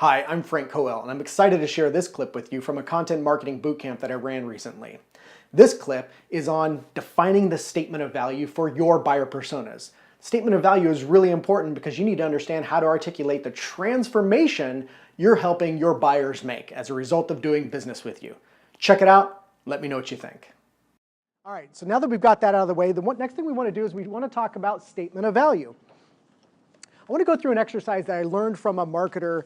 Hi, I'm Frank Coel, and I'm excited to share this clip with you from a content marketing bootcamp that I ran recently. This clip is on defining the statement of value for your buyer personas. Statement of value is really important because you need to understand how to articulate the transformation you're helping your buyers make as a result of doing business with you. Check it out. Let me know what you think. All right, so now that we've got that out of the way, the next thing we want to do is we want to talk about statement of value. I want to go through an exercise that I learned from a marketer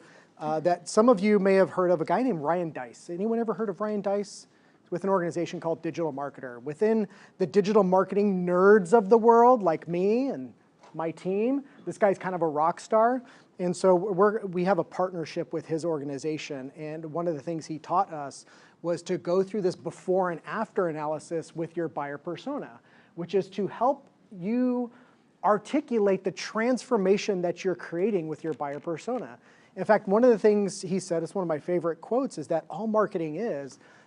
that some of you may have heard of, a guy named Ryan Deiss. Anyone ever heard of Ryan Deiss? He's with an organization called DigitalMarketer. Within the digital marketing nerds of the world, like me and my team, this guy's kind of a rock star. And so we have a partnership with his organization. And one of the things he taught us was to go through this before and after analysis with your buyer persona, which is to help you articulate the transformation that you're creating with your buyer persona. In fact, one of the things he said, it's one of my favorite quotes, is that all marketing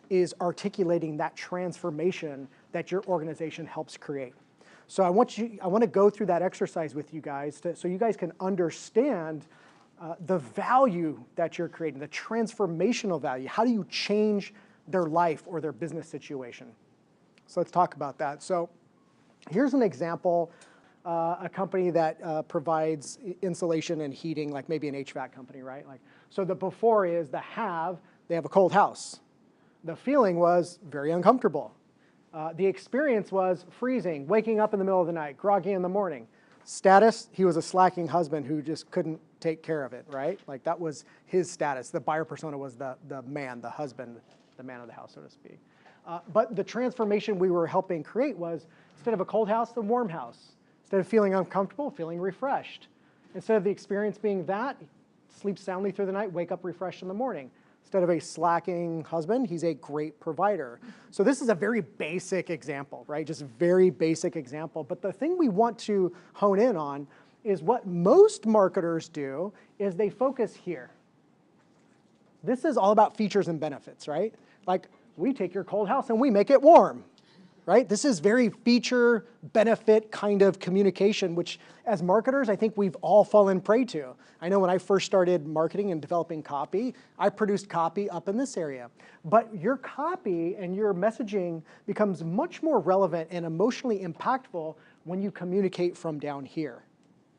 is articulating that transformation that your organization helps create. So I want to go through that exercise with you guys so you guys can understand the value that you're creating, the transformational value. How do you change their life or their business situation? So let's talk about that. So here's an example. A company that provides insulation and heating, like maybe an HVAC company, right? So the before is they have a cold house. The feeling was very uncomfortable. The experience was freezing, waking up in the middle of the night, groggy in the morning. Status, he was a slacking husband who just couldn't take care of it, right? Like that was his status. The buyer persona was the man, the husband, the man of the house, so to speak. But the transformation we were helping create was, instead of a cold house, the warm house. Instead of feeling uncomfortable, feeling refreshed. Instead of the experience being that, sleep soundly through the night, wake up refreshed in the morning. Instead of a slacking husband, he's a great provider. So this is a very basic example, right? Just a very basic example. But the thing we want to hone in on is what most marketers do is they focus here. This is all about features and benefits, right? Like, we take your cold house and we make it warm. Right? This is very feature benefit kind of communication, which as marketers, I think we've all fallen prey to. I know when I first started marketing and developing copy, I produced copy up in this area. But your copy and your messaging becomes much more relevant and emotionally impactful when you communicate from down here.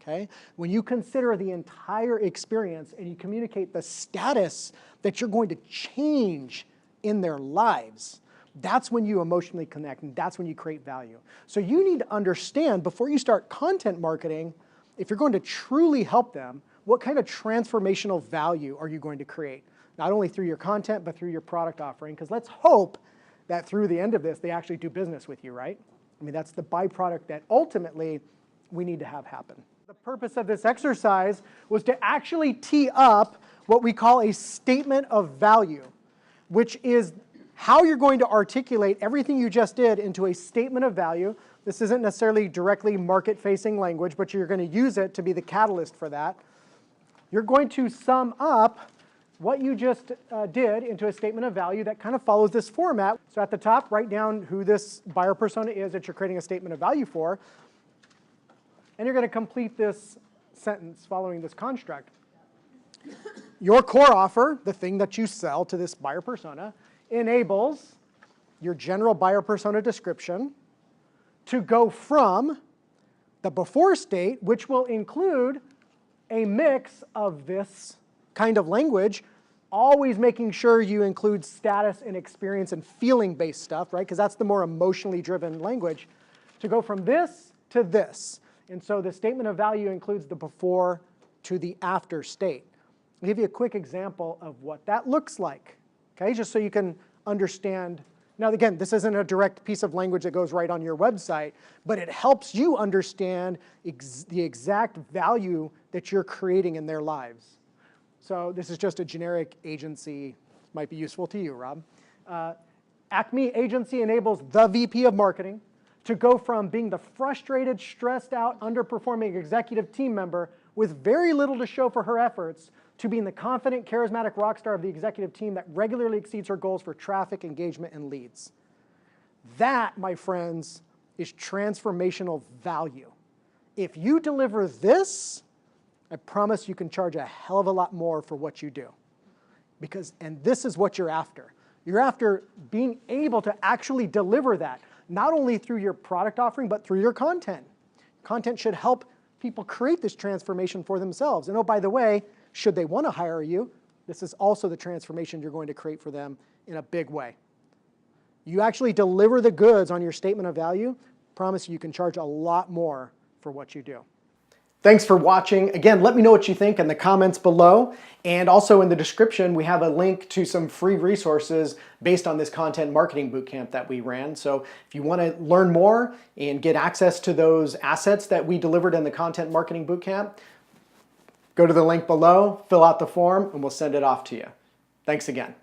Okay? When you consider the entire experience and you communicate the status that you're going to change in their lives, that's when you emotionally connect, and that's when you create value. So you need to understand, before you start content marketing, if you're going to truly help them, what kind of transformational value are you going to create? Not only through your content, but through your product offering, because let's hope that through the end of this, they actually do business with you, right? I mean, that's the byproduct that ultimately we need to have happen. The purpose of this exercise was to actually tee up what we call a statement of value, which is how you're going to articulate everything you just did into a statement of value. This isn't necessarily directly market-facing language, but you're going to use it to be the catalyst for that. You're going to sum up what you just did into a statement of value that kind of follows this format. So at the top, write down who this buyer persona is that you're creating a statement of value for. And you're going to complete this sentence following this construct. Your core offer, the thing that you sell to this buyer persona, enables your general buyer persona description to go from the before state, which will include a mix of this kind of language, always making sure you include status and experience and feeling-based stuff, right? Because that's the more emotionally driven language, to go from this to this. And so the statement of value includes the before to the after state. I'll give you a quick example of what that looks like. Okay, just so you can understand. Now again, this isn't a direct piece of language that goes right on your website, but it helps you understand the exact value that you're creating in their lives. So this is just a generic agency. Might be useful to you, Rob. Acme Agency enables the VP of Marketing to go from being the frustrated, stressed out, underperforming executive team member with very little to show for her efforts to being the confident, charismatic rock star of the executive team that regularly exceeds her goals for traffic, engagement, and leads. That, my friends, is transformational value. If you deliver this, I promise you can charge a hell of a lot more for what you do. And this is what you're after. You're after being able to actually deliver that, not only through your product offering, but through your content. Content should help people create this transformation for themselves. And oh, by the way, should they want to hire you, this is also the transformation you're going to create for them in a big way. You actually deliver the goods on your statement of value, promise you can charge a lot more for what you do. Thanks for watching. Again, let me know what you think in the comments below. And also in the description, we have a link to some free resources based on this Content Marketing Bootcamp that we ran. So if you want to learn more and get access to those assets that we delivered in the Content Marketing Bootcamp, go to the link below, fill out the form, and we'll send it off to you. Thanks again.